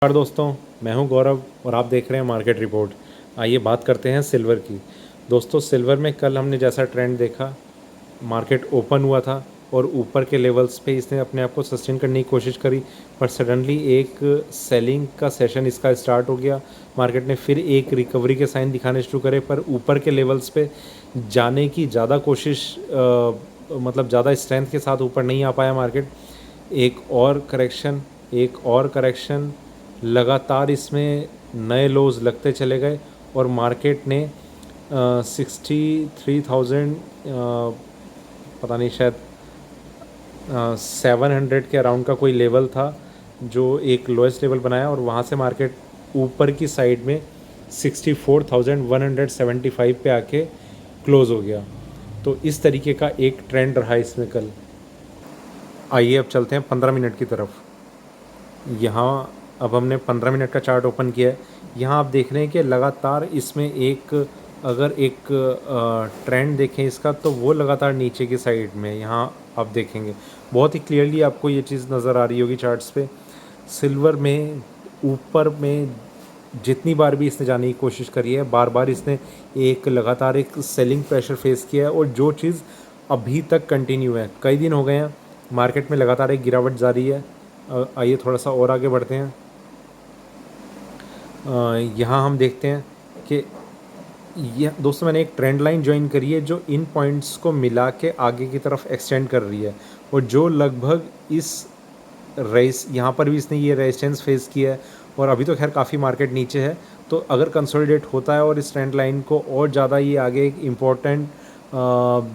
नमस्कार दोस्तों, मैं हूं गौरव और आप देख रहे हैं मार्केट रिपोर्ट। आइए बात करते हैं सिल्वर की। दोस्तों, सिल्वर में कल हमने जैसा ट्रेंड देखा, मार्केट ओपन हुआ था और ऊपर के लेवल्स पे इसने अपने आप को सस्टेन करने की कोशिश करी, पर सडनली एक सेलिंग का सेशन इसका स्टार्ट हो गया। मार्केट ने फिर एक रिकवरी के साइन दिखाने शुरू करे, पर ऊपर के लेवल्स पे जाने की ज़्यादा कोशिश मतलब ज़्यादा स्ट्रेंथ के साथ ऊपर नहीं आ पाया मार्केट। एक और करेक्शन लगातार इसमें नए लोज लगते चले गए और मार्केट ने 63,000 पता नहीं, शायद 700 के अराउंड का कोई लेवल था जो एक लोएस्ट लेवल बनाया, और वहाँ से मार्केट ऊपर की साइड में 64,175 पे आके क्लोज़ हो गया। तो इस तरीके का एक ट्रेंड रहा इसमें कल। आइए अब चलते हैं 15 मिनट की तरफ। यहाँ अब हमने 15 मिनट का चार्ट ओपन किया है। यहाँ आप देख रहे हैं कि लगातार इसमें अगर एक ट्रेंड देखें इसका, तो वो लगातार नीचे की साइड में यहाँ आप देखेंगे बहुत ही क्लियरली, आपको ये चीज़ नज़र आ रही होगी चार्ट्स पे। सिल्वर में ऊपर में जितनी बार भी इसने जाने की कोशिश करी है, बार बार इसने एक लगातार एक सेलिंग प्रेशर फेस किया है, और जो चीज़ अभी तक कंटिन्यू है। कई दिन हो गए हैं मार्केट में लगातार एक गिरावट जारी है। आइए थोड़ा सा और आगे बढ़ते हैं। यहाँ हम देखते हैं कि यह दोस्तों, मैंने एक ट्रेंड लाइन ज्वाइन करी है जो इन पॉइंट्स को मिला के आगे की तरफ एक्सटेंड कर रही है, और जो लगभग इस रेस यहाँ पर भी इसने ये रेजिस्टेंस फेस किया है, और अभी तो खैर काफ़ी मार्केट नीचे है। तो अगर कंसोलिडेट होता है और इस ट्रेंड लाइन को और ज़्यादा ये आगे एक इम्पॉर्टेंट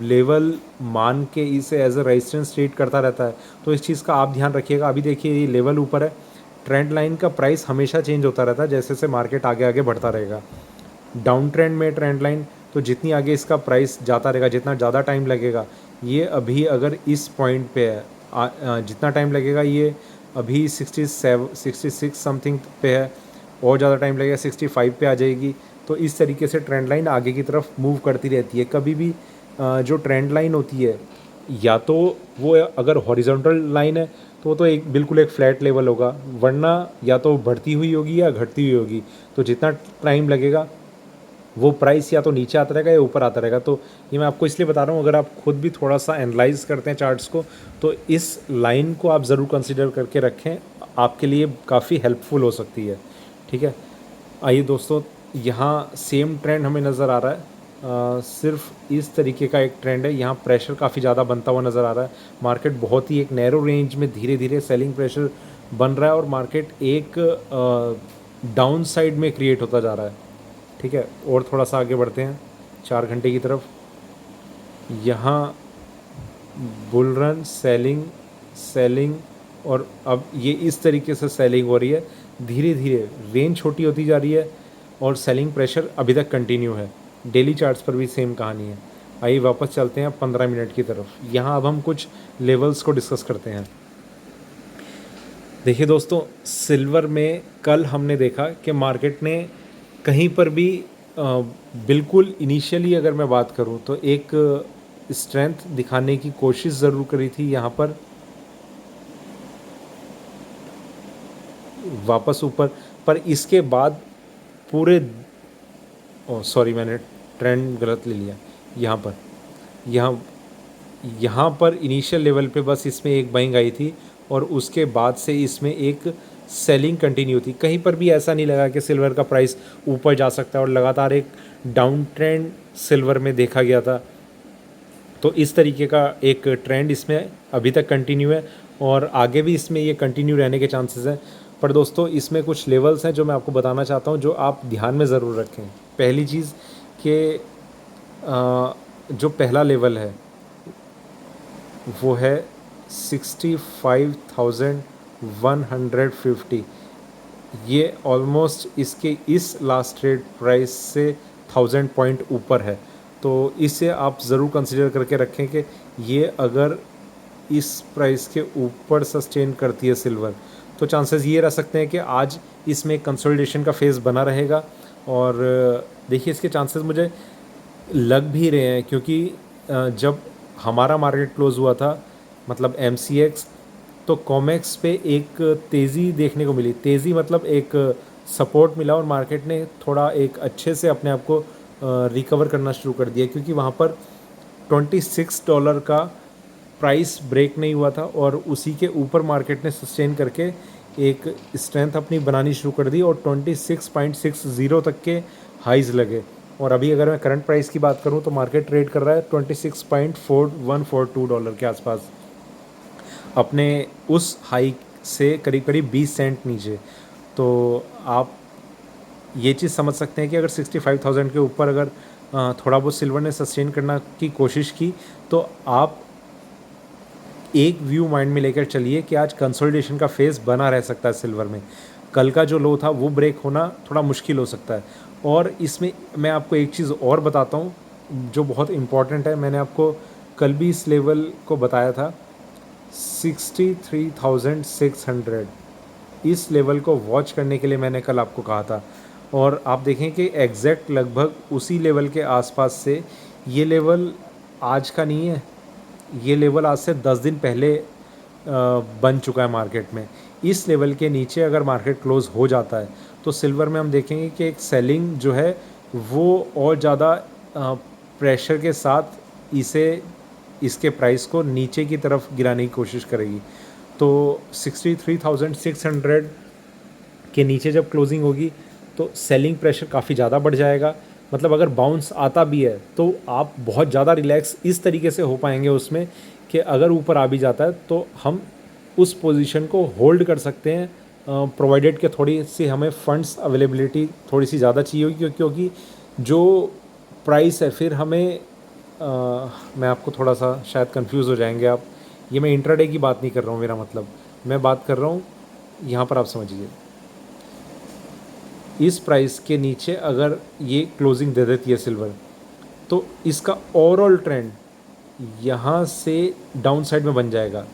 लेवल मान के इसे एज अ रेजिस्टेंस ट्रीट करता रहता है, तो इस चीज़ का आप ध्यान रखिएगा। अभी देखिए ये लेवल ऊपर है। ट्रेंड लाइन का प्राइस हमेशा चेंज होता रहता है जैसे जैसे मार्केट आगे आगे बढ़ता रहेगा। डाउन ट्रेंड में ट्रेंड लाइन, तो जितनी आगे इसका प्राइस जाता रहेगा, जितना ज़्यादा टाइम लगेगा, ये अभी अगर इस पॉइंट पे है, जितना टाइम लगेगा ये अभी 66 समथिंग पे है, और ज़्यादा टाइम लगेगा 65 पे आ जाएगी। तो इस तरीके से ट्रेंड लाइन आगे की तरफ मूव करती रहती है। कभी भी जो ट्रेंड लाइन होती है, या तो वो अगर हॉरिजॉन्टल लाइन है तो वो तो एक बिल्कुल एक फ्लैट लेवल होगा, वरना या तो बढ़ती हुई होगी या घटती हुई होगी। तो जितना टाइम लगेगा वो प्राइस या तो नीचे आता रहेगा या ऊपर आता रहेगा। तो ये मैं आपको इसलिए बता रहा हूँ, अगर आप खुद भी थोड़ा सा एनालाइज करते हैं चार्ट्स को, तो इस लाइन को आप ज़रूर कंसिडर करके रखें, आपके लिए काफ़ी हेल्पफुल हो सकती है। ठीक है, आइए दोस्तों, यहाँ सेम ट्रेंड हमें नज़र आ रहा है। सिर्फ इस तरीके का एक ट्रेंड है। यहाँ प्रेशर काफ़ी ज़्यादा बनता हुआ नज़र आ रहा है। मार्केट बहुत ही एक नैरो रेंज में धीरे धीरे सेलिंग प्रेशर बन रहा है, और मार्केट एक डाउन साइड में क्रिएट होता जा रहा है। ठीक है, और थोड़ा सा आगे बढ़ते हैं 4 घंटे की तरफ। यहाँ बुल रन, सेलिंग, सेलिंग, और अब ये इस तरीके से सेलिंग हो रही है। धीरे धीरे रेंज छोटी होती जा रही है और सेलिंग प्रेशर अभी तक कंटिन्यू है। डेली चार्ट्स पर भी सेम कहानी है। आइए वापस चलते हैं 15 मिनट की तरफ। यहाँ अब हम कुछ लेवल्स को डिस्कस करते हैं। देखिए दोस्तों, सिल्वर में कल हमने देखा कि मार्केट ने कहीं पर भी बिल्कुल इनिशियली अगर मैं बात करूं तो एक स्ट्रेंथ दिखाने की कोशिश ज़रूर करी थी। यहाँ पर वापस ऊपर, पर इसके बाद पूरे सॉरी, मैंने ट्रेंड गलत ले लिया। यहाँ यहाँ पर इनिशियल लेवल पे बस इसमें एक बाइंग आई थी, और उसके बाद से इसमें एक सेलिंग कंटिन्यू थी। कहीं पर भी ऐसा नहीं लगा कि सिल्वर का प्राइस ऊपर जा सकता है, और लगातार एक डाउन ट्रेंड सिल्वर में देखा गया था। तो इस तरीके का एक ट्रेंड इसमें अभी तक कंटिन्यू है, और आगे भी इसमें ये कंटिन्यू रहने के चांसेस हैं। पर दोस्तों, इसमें कुछ लेवल्स हैं जो मैं आपको बताना चाहता हूँ, जो आप ध्यान में ज़रूर रखें। पहली चीज़ कि जो पहला लेवल है वो है 65,150। ये ऑलमोस्ट इसके इस लास्ट ट्रेड प्राइस से 1000 पॉइंट ऊपर है। तो इसे आप ज़रूर कंसिडर करके रखें कि ये अगर इस प्राइस के ऊपर सस्टेन करती है सिल्वर, तो चांसेस ये रह सकते हैं कि आज इसमें कंसोलिडेशन का फेज़ बना रहेगा। और देखिए, इसके चांसेस मुझे लग भी रहे हैं, क्योंकि जब हमारा मार्केट क्लोज़ हुआ था, मतलब MCX तो कॉमेक्स पे एक तेज़ी देखने को मिली। तेज़ी मतलब एक सपोर्ट मिला और मार्केट ने थोड़ा एक अच्छे से अपने आप को रिकवर करना शुरू कर दिया, क्योंकि वहाँ पर $26 का प्राइस ब्रेक नहीं हुआ था और उसी के ऊपर मार्केट ने सस्टेन करके एक स्ट्रेंथ अपनी बनानी शुरू कर दी और 26.60 तक के हाइज लगे। और अभी अगर मैं करंट प्राइस की बात करूं तो मार्केट ट्रेड कर रहा है $26.4142 के आसपास, अपने उस हाई से करीब करीब 20 सेंट नीचे। तो आप ये चीज़ समझ सकते हैं कि अगर 65,000 के ऊपर अगर थोड़ा बहुत सिल्वर ने सस्टेन करना की कोशिश की, तो आप एक व्यू माइंड में लेकर चलिए कि आज कंसोलिडेशन का फेज़ बना रह सकता है सिल्वर में। कल का जो लो था वो ब्रेक होना थोड़ा मुश्किल हो सकता है। और इसमें मैं आपको एक चीज़ और बताता हूँ जो बहुत इम्पॉर्टेंट है। मैंने आपको कल भी इस लेवल को बताया था, 63,600। इस लेवल को वॉच करने के लिए मैंने कल आपको कहा था, और आप देखें कि एग्जैक्ट लगभग उसी लेवल के आसपास से ये लेवल आज का नहीं है, ये लेवल आज से 10 दिन पहले बन चुका है मार्केट में। इस लेवल के नीचे अगर मार्केट क्लोज हो जाता है तो सिल्वर में हम देखेंगे कि एक सेलिंग जो है वो और ज़्यादा प्रेशर के साथ इसके प्राइस को नीचे की तरफ गिराने की कोशिश करेगी। तो 63,600 के नीचे जब क्लोजिंग होगी तो सेलिंग प्रेशर काफ़ी ज़्यादा बढ़ जाएगा। मतलब अगर बाउंस आता भी है तो आप बहुत ज़्यादा रिलैक्स इस तरीके से हो पाएंगे उसमें कि अगर ऊपर आ भी जाता है तो हम उस पोजीशन को होल्ड कर सकते हैं, प्रोवाइडेड कि थोड़ी सी हमें फंड्स अवेलेबिलिटी थोड़ी सी ज़्यादा चाहिए होगी, क्योंकि जो प्राइस है फिर हमें मैं आपको थोड़ा सा शायद कंफ्यूज हो जाएंगे आप, ये मैं इंट्राडे की बात नहीं कर रहा हूँ, मेरा मतलब मैं बात कर रहा हूँ यहाँ पर, आप समझिए इस प्राइस के नीचे अगर ये क्लोजिंग दे देती है सिल्वर तो इसका ओवरऑल ट्रेंड यहाँ से डाउन साइड में बन जाएगा।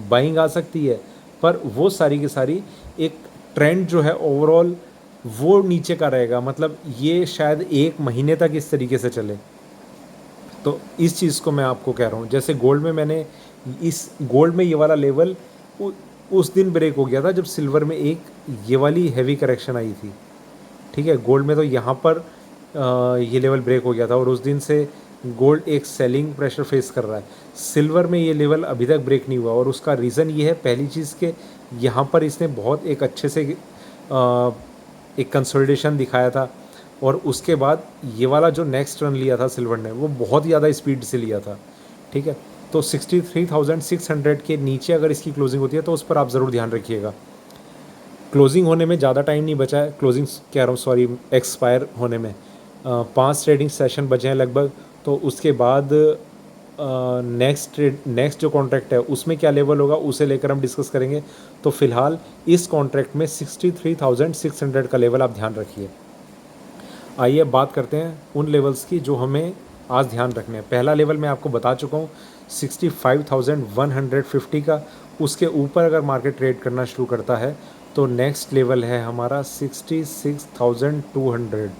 बाइंग आ सकती है पर वो सारी की सारी एक ट्रेंड जो है ओवरऑल वो नीचे का रहेगा। मतलब ये शायद एक महीने तक इस तरीके से चले। तो इस चीज़ को मैं आपको कह रहा हूँ, जैसे गोल्ड में मैंने गोल्ड में ये वाला लेवल उस दिन ब्रेक हो गया था जब सिल्वर में एक ये वाली हैवी करेक्शन आई थी। ठीक है, गोल्ड में तो यहाँ पर ये लेवल ब्रेक हो गया था और उस दिन से गोल्ड एक सेलिंग प्रेशर फेस कर रहा है। सिल्वर में ये लेवल अभी तक ब्रेक नहीं हुआ और उसका रीज़न ये है, पहली चीज़ के यहाँ पर इसने बहुत एक अच्छे से एक कंसोलिडेशन दिखाया था और उसके बाद ये वाला जो नेक्स्ट रन लिया था सिल्वर ने वो बहुत ज़्यादा स्पीड से लिया था। ठीक है, तो 63,600 के नीचे अगर इसकी क्लोजिंग होती है तो उस पर आप ज़रूर ध्यान रखिएगा। क्लोजिंग होने में ज़्यादा टाइम नहीं बचा है, क्लोजिंग कह रहा हूँ सॉरी, एक्सपायर होने में 5 ट्रेडिंग सेशन बचे हैं लगभग। तो उसके बाद नेक्स्ट जो कॉन्ट्रैक्ट है उसमें क्या लेवल होगा उसे लेकर हम डिस्कस करेंगे। तो फिलहाल इस कॉन्ट्रैक्ट में 63,600 का लेवल आप ध्यान रखिए। आइए बात करते हैं उन लेवल्स की जो हमें आज ध्यान रखने हैं। पहला लेवल मैं आपको बता चुका हूँ 65,150 का। उसके ऊपर अगर मार्केट ट्रेड करना शुरू करता है तो नेक्स्ट लेवल है हमारा 66,200।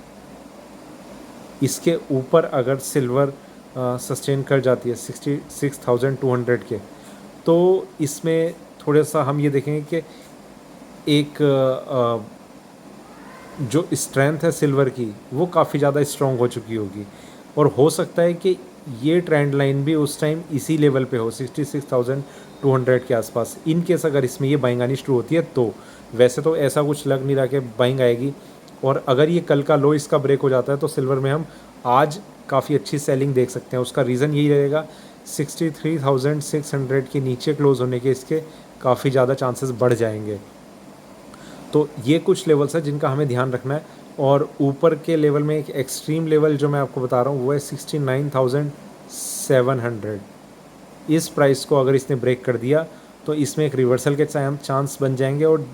इसके ऊपर अगर सिल्वर सस्टेन कर जाती है 66,200 के, तो इसमें थोड़ा सा हम ये देखेंगे कि एक जो स्ट्रेंथ है सिल्वर की वो काफ़ी ज़्यादा स्ट्रॉन्ग हो चुकी होगी और हो सकता है कि ये ट्रेंड लाइन भी उस टाइम इसी लेवल पे हो 66,200 के आसपास। इन केस अगर इसमें ये बाइंग आनी शुरू होती है तो वैसे तो ऐसा कुछ लग नहीं रहा कि बाइंग आएगी, और अगर ये कल का लो इसका ब्रेक हो जाता है तो सिल्वर में हम आज काफ़ी अच्छी सेलिंग देख सकते हैं। उसका रीज़न यही रहेगा 63,600 के नीचे क्लोज़ होने के इसके काफ़ी ज़्यादा चांसेस बढ़ जाएंगे। तो ये कुछ लेवल्स हैं जिनका हमें ध्यान रखना है। और ऊपर के लेवल में एक एक्सट्रीम लेवल जो मैं आपको बता रहा हूँ वो है 69,700। इस प्राइस को अगर इसने ब्रेक कर दिया तो इसमें एक रिवर्सल के चांस बन जाएंगे और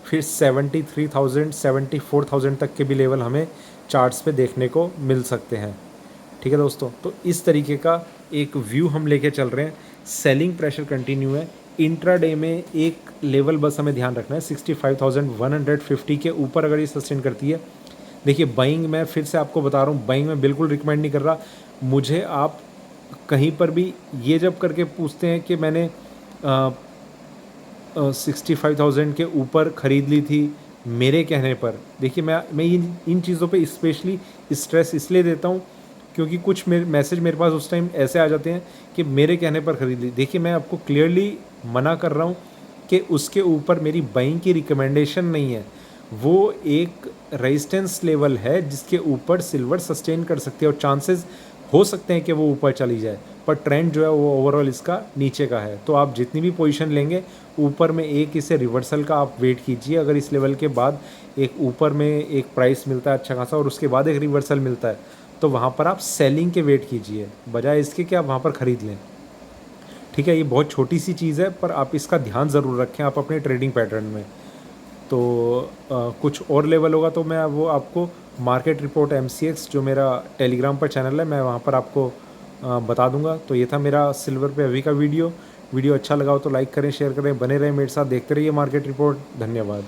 फिर 73,000 74,000 तक के भी लेवल हमें चार्ट्स पे देखने को मिल सकते हैं। ठीक है दोस्तों, तो इस तरीके का एक व्यू हम लेके चल रहे हैं। सेलिंग प्रेशर कंटिन्यू है। इंट्राडे में एक लेवल बस हमें ध्यान रखना है 65,150 के ऊपर अगर ये सस्टेन करती है। देखिए बाइंग मैं फिर से आपको बता रहा हूँ, बाइंग मैं बिल्कुल रिकमेंड नहीं कर रहा। मुझे आप कहीं पर भी ये जब करके पूछते हैं कि मैंने 65,000 के ऊपर ख़रीद ली थी मेरे कहने पर। देखिए मैं इन चीज़ों पे स्पेशली स्ट्रेस इसलिए देता हूँ क्योंकि कुछ मैसेज मेरे पास उस टाइम ऐसे आ जाते हैं कि मेरे कहने पर ख़रीद ली। देखिए मैं आपको क्लियरली मना कर रहा हूँ कि उसके ऊपर मेरी बाइंग की रिकमेंडेशन नहीं है। वो एक रेजिस्टेंस लेवल है जिसके ऊपर सिल्वर सस्टेन कर सकती है और चांसेस हो सकते हैं कि वो ऊपर चली जाए, पर ट्रेंड जो है वो ओवरऑल इसका नीचे का है। तो आप जितनी भी पोजीशन लेंगे ऊपर में एक इसे रिवर्सल का आप वेट कीजिए। अगर इस लेवल के बाद एक ऊपर में एक प्राइस मिलता है अच्छा खासा और उसके बाद एक रिवर्सल मिलता है तो वहाँ पर आप सेलिंग के वेट कीजिए बजाय इसके कि आप वहाँ पर ख़रीद लें। ठीक है, ये बहुत छोटी सी चीज़ है पर आप इसका ध्यान ज़रूर रखें आप अपने ट्रेडिंग पैटर्न में। तो कुछ और लेवल होगा तो मैं वो आपको मार्केट रिपोर्ट MCX जो मेरा टेलीग्राम पर चैनल है मैं वहाँ पर आपको बता दूंगा। तो ये था मेरा सिल्वर पे अभी का वीडियो। वीडियो अच्छा लगा हो तो लाइक करें, शेयर करें, बने रहें मेरे साथ, देखते रहिए मार्केट रिपोर्ट। धन्यवाद।